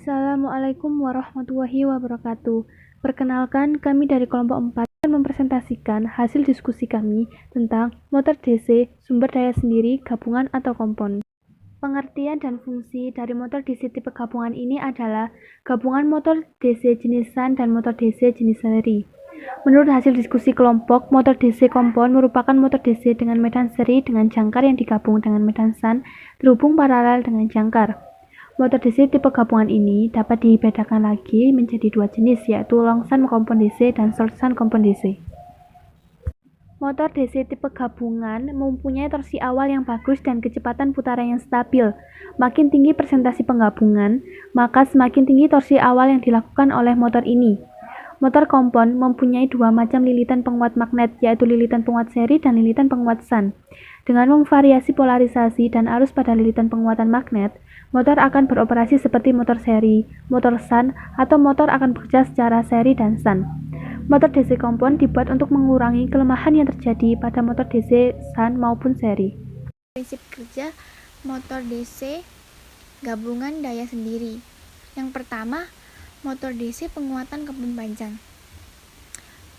Assalamualaikum warahmatullahi wabarakatuh. Perkenalkan, kami dari kelompok 4 akan mempresentasikan hasil diskusi kami tentang motor DC, sumber daya sendiri, gabungan atau kompon. Pengertian dan fungsi dari motor DC tipe gabungan ini adalah gabungan motor DC jenisan dan motor DC jenis seri. Menurut hasil diskusi kelompok, motor DC kompon merupakan motor DC dengan medan seri dengan jangkar yang digabung dengan medan shunt terhubung paralel dengan jangkar. Motor DC tipe gabungan ini dapat dibedakan lagi menjadi dua jenis, yaitu long shunt kompon DC dan short shunt kompon DC. Motor DC tipe gabungan mempunyai torsi awal yang bagus dan kecepatan putaran yang stabil. Makin tinggi presentasi penggabungan, maka semakin tinggi torsi awal yang dilakukan oleh motor ini. Motor kompon mempunyai dua macam lilitan penguat magnet, yaitu lilitan penguat seri dan lilitan penguat shunt. Dengan memvariasi polarisasi dan arus pada lilitan penguatan magnet, motor akan beroperasi seperti motor seri, motor shunt, atau motor akan bekerja secara seri dan shunt. Motor DC kompon dibuat untuk mengurangi kelemahan yang terjadi pada motor DC shunt maupun seri. Prinsip kerja motor DC gabungan daya sendiri. Yang pertama, motor DC penguatan kompon panjang.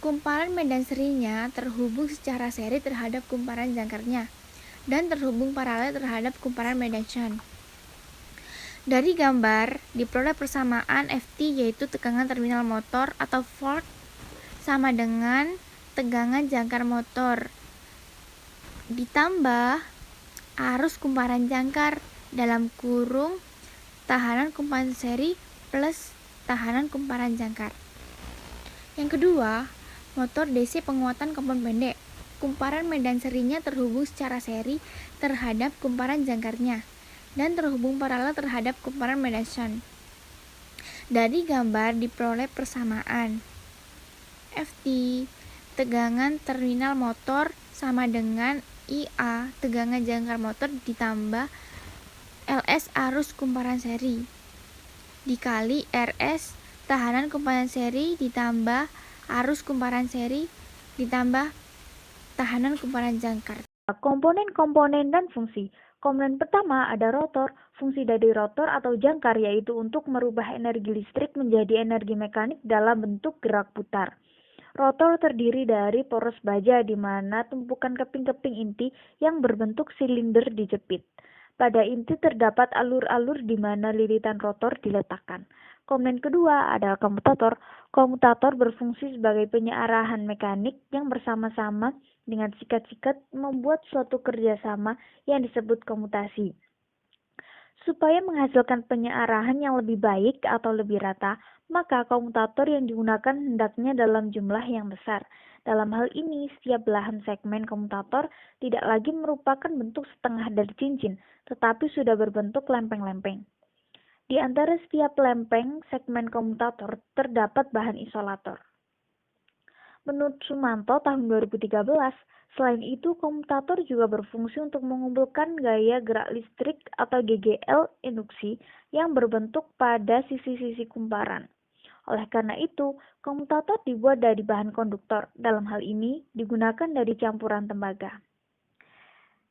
Kumparan medan serinya terhubung secara seri terhadap kumparan jangkarnya dan terhubung paralel terhadap kumparan medan shunt. Dari gambar diperoleh persamaan FT, yaitu tegangan terminal motor atau force, sama dengan tegangan jangkar motor ditambah arus kumparan jangkar dalam kurung tahanan kumparan seri plus tahanan kumparan jangkar. Yang kedua, motor DC penguatan kompon pendek. Kumparan medan serinya terhubung secara seri terhadap kumparan jangkarnya dan terhubung paralel terhadap kumparan medan shunt. Dari gambar diperoleh persamaan FT tegangan terminal motor sama dengan IA tegangan jangkar motor ditambah LS arus kumparan seri dikali RS tahanan kumparan seri ditambah arus kumparan seri ditambah tahanan kumparan jangkar. Komponen-komponen dan fungsi. Komponen pertama ada rotor. Fungsi dari rotor atau jangkar yaitu untuk merubah energi listrik menjadi energi mekanik dalam bentuk gerak putar. Rotor terdiri dari poros baja di mana tumpukan keping-keping inti yang berbentuk silinder dijepit. Pada inti terdapat alur-alur di mana lilitan rotor diletakkan. Komponen kedua adalah komutator. Komutator berfungsi sebagai penyearahan mekanik yang bersama-sama dengan sikat-sikat membuat suatu kerjasama yang disebut komutasi. Supaya menghasilkan penyearahan yang lebih baik atau lebih rata, maka komutator yang digunakan hendaknya dalam jumlah yang besar. Dalam hal ini, setiap belahan segmen komutator tidak lagi merupakan bentuk setengah dari cincin, tetapi sudah berbentuk lempeng-lempeng. Di antara setiap lempeng segmen komutator terdapat bahan isolator. Menurut Sumanto tahun 2013, selain itu komutator juga berfungsi untuk mengumpulkan gaya gerak listrik atau GGL induksi yang berbentuk pada sisi-sisi kumparan. Oleh karena itu, komutator dibuat dari bahan konduktor. Dalam hal ini, digunakan dari campuran tembaga.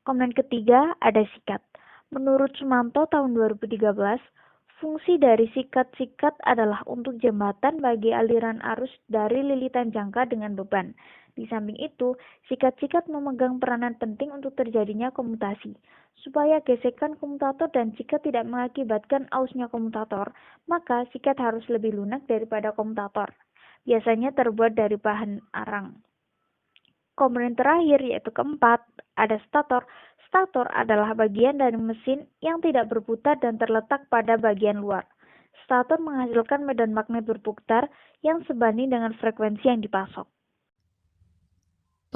Komponen ketiga ada sikat. Menurut Sumanto tahun 2013, fungsi dari sikat-sikat adalah untuk jembatan bagi aliran arus dari lilitan jangka dengan beban. Di samping itu, sikat-sikat memegang peranan penting untuk terjadinya komutasi. Supaya gesekan komutator dan sikat tidak mengakibatkan ausnya komutator, maka sikat harus lebih lunak daripada komutator. Biasanya terbuat dari bahan arang. Komponen terakhir yaitu keempat, ada stator. Stator adalah bagian dari mesin yang tidak berputar dan terletak pada bagian luar. Stator menghasilkan medan magnet berputar yang sebanding dengan frekuensi yang dipasok.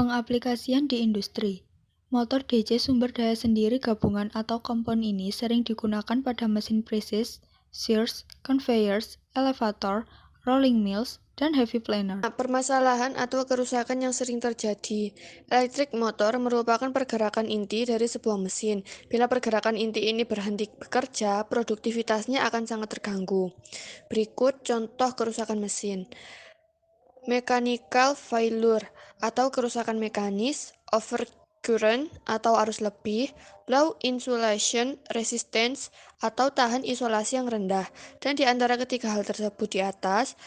Pengaplikasian di industri. Motor DC sumber daya sendiri gabungan atau kompon ini sering digunakan pada mesin presis, shears, conveyors, elevator, rolling mills, dan heavy planer. Permasalahan atau kerusakan yang sering terjadi. Elektrik motor merupakan pergerakan inti dari sebuah mesin. Bila pergerakan inti ini berhenti bekerja, produktivitasnya akan sangat terganggu. Berikut contoh kerusakan mesin. Mechanical failure atau kerusakan mekanis, current atau arus lebih, low insulation resistance atau tahan isolasi yang rendah. Dan di antara ketiga hal tersebut di atas,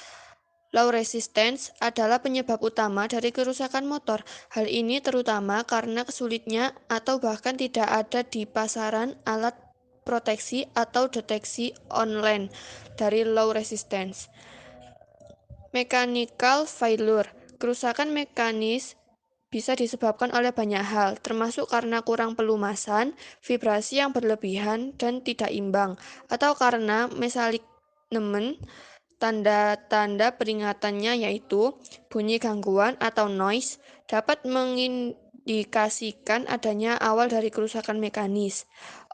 low resistance adalah penyebab utama dari kerusakan motor. Hal ini terutama karena kesulitnya atau bahkan tidak ada di pasaran alat proteksi atau deteksi online dari low resistance. Mechanical failure. Kerusakan mekanis bisa disebabkan oleh banyak hal, termasuk karena kurang pelumasan, vibrasi yang berlebihan dan tidak imbang, atau karena misalignment. Tanda-tanda peringatannya yaitu bunyi gangguan atau noise dapat mengindikasikan adanya awal dari kerusakan mekanis.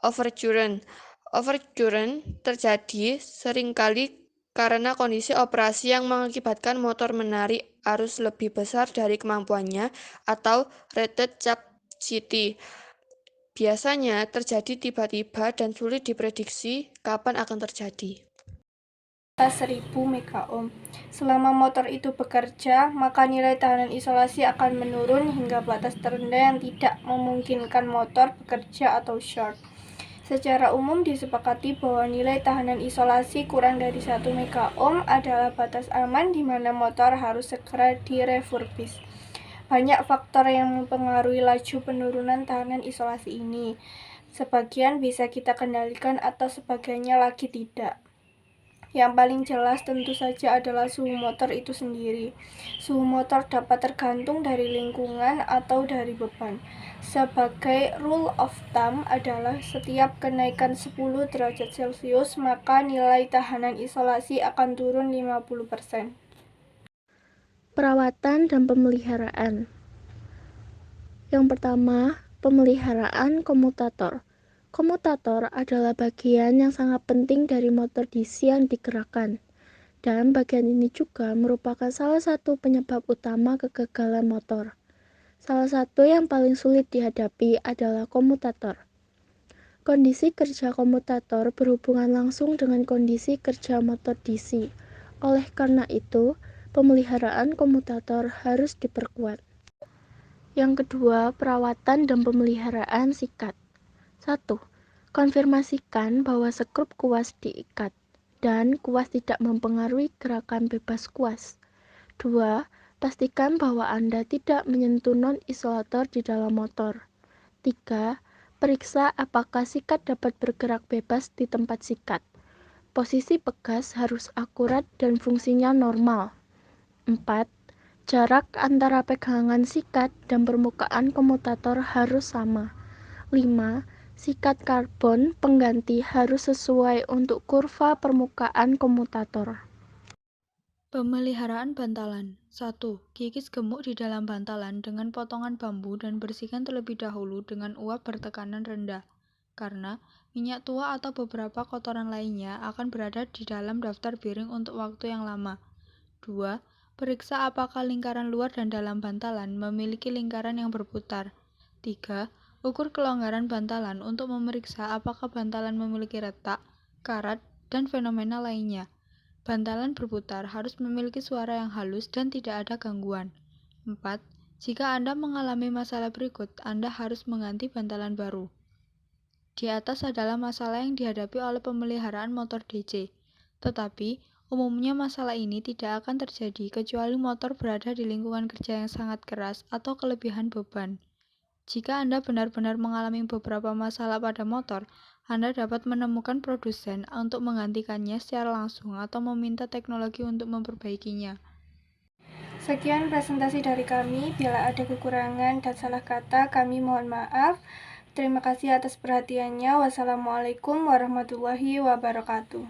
Overcurrent. Overcurrent terjadi seringkali karena kondisi operasi yang mengakibatkan motor menarik arus lebih besar dari kemampuannya atau rated capacity. Biasanya terjadi tiba-tiba dan sulit diprediksi kapan akan terjadi. 1000 MΩ. Selama motor itu bekerja, maka nilai tahanan isolasi akan menurun hingga batas terendah yang tidak memungkinkan motor bekerja atau short. Secara umum disepakati bahwa nilai tahanan isolasi kurang dari 1 MΩ adalah batas aman di mana motor harus segera direfurbish. Banyak faktor yang mempengaruhi laju penurunan tahanan isolasi ini. Sebagian bisa kita kendalikan atau sebagiannya lagi tidak. Yang paling jelas tentu saja adalah suhu motor itu sendiri. Suhu motor dapat tergantung dari lingkungan atau dari beban. Sebagai rule of thumb adalah setiap kenaikan 10 derajat Celcius maka nilai tahanan isolasi akan turun 50%. Perawatan dan pemeliharaan. Yang pertama, pemeliharaan komutator. Komutator adalah bagian yang sangat penting dari motor DC yang digerakkan, dan bagian ini juga merupakan salah satu penyebab utama kegagalan motor. Salah satu yang paling sulit dihadapi adalah komutator. Kondisi kerja komutator berhubungan langsung dengan kondisi kerja motor DC. Oleh karena itu, pemeliharaan komutator harus diperkuat. Yang kedua, perawatan dan pemeliharaan sikat. 1. Konfirmasikan bahwa skrup kuas diikat dan kuas tidak mempengaruhi gerakan bebas kuas. 2. Pastikan bahwa Anda tidak menyentuh non-isolator di dalam motor. 3. Periksa apakah sikat dapat bergerak bebas di tempat sikat. Posisi pegas harus akurat dan fungsinya normal. 4. Jarak antara pegangan sikat dan permukaan komutator harus sama. 5. Sikat karbon pengganti harus sesuai untuk kurva permukaan komutator. Pemeliharaan bantalan. 1. Kikis gemuk di dalam bantalan dengan potongan bambu dan bersihkan terlebih dahulu dengan uap bertekanan rendah, karena minyak tua atau beberapa kotoran lainnya akan berada di dalam daftar piring untuk waktu yang lama. 2. Periksa apakah lingkaran luar dan dalam bantalan memiliki lingkaran yang berputar. 3. Ukur kelonggaran bantalan untuk memeriksa apakah bantalan memiliki retak, karat, dan fenomena lainnya. Bantalan berputar harus memiliki suara yang halus dan tidak ada gangguan. 4. Jika Anda mengalami masalah berikut, Anda harus mengganti bantalan baru. Di atas adalah masalah yang dihadapi oleh pemeliharaan motor DC. Tetapi, umumnya masalah ini tidak akan terjadi kecuali motor berada di lingkungan kerja yang sangat keras atau kelebihan beban. Jika Anda benar-benar mengalami beberapa masalah pada motor, Anda dapat menemukan produsen untuk menggantikannya secara langsung atau meminta teknologi untuk memperbaikinya. Sekian presentasi dari kami. Bila ada kekurangan dan salah kata, kami mohon maaf. Terima kasih atas perhatiannya. Wassalamualaikum warahmatullahi wabarakatuh.